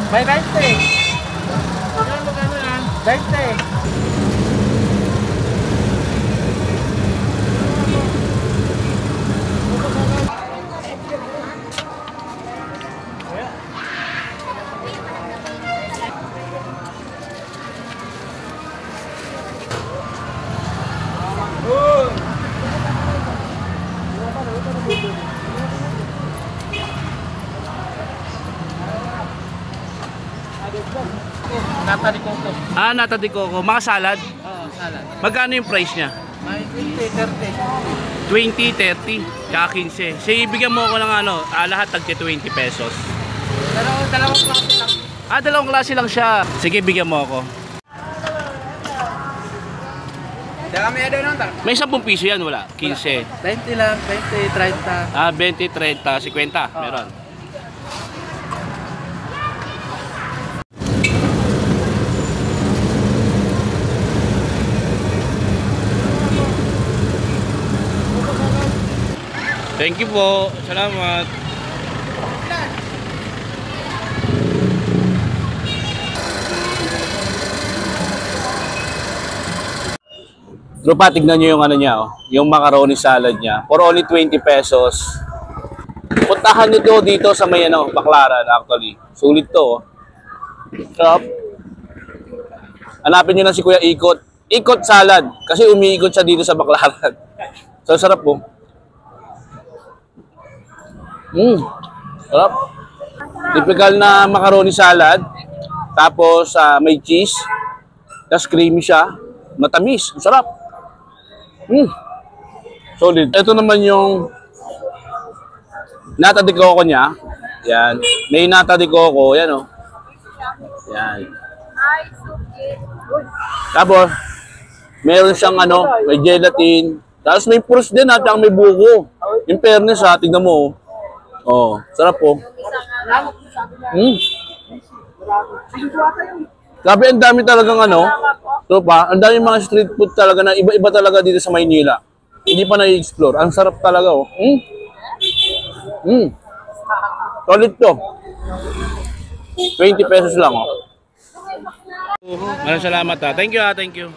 May 20. Magkano yan? 20. Nata de coco. Ah, nata de coco. Mga salad. Oo, salad. Magkano yung price niya? May 20, 30. 20, 30, tsaka 15. Sige, ibigyan mo ako ng ano, lahat tagti 20 pesos. Dalawang klase lang. Ah, dalawang klase lang siya. Sige, bigyan mo ako. Kami ada nang tar. May 10 piso yan, wala? 15. 20 lang, 20, 30. Ah, 20, 30, 50. Meron. Thank you po. Salamat. Tropa, tignan nyo yung ano niya, oh. Yung macaroni salad niya. For only 20 pesos. Puntahan nyo to dito sa may ano, Baclaran actually. Sulit to. Oh. Sarap. Hanapin nyo lang si Kuya Ikot. Ikot salad. Kasi umiikot siya dito sa Baclaran. So, sarap po. Sarap. Typical na macaroni salad. Tapos may cheese. Tapos creamy siya. Matamis. Sarap. Solid. Ito naman yung nata de coco niya. Yan. May nata de coco. Yan o. Yan. Tapos meron siyang ano, may gelatin. Tapos may fruits din at may buko. In fairness ha, tignan mo. Oh, sarap po. Grabe, ang dami talagang ano. So pa, ang dami mga street food talaga na iba-iba talaga dito sa Maynila. Hindi pa na-i-explore. Ang sarap talaga oh. Solid to. 20 pesos lang oh. Maraming salamat ha. Thank you ha, thank you.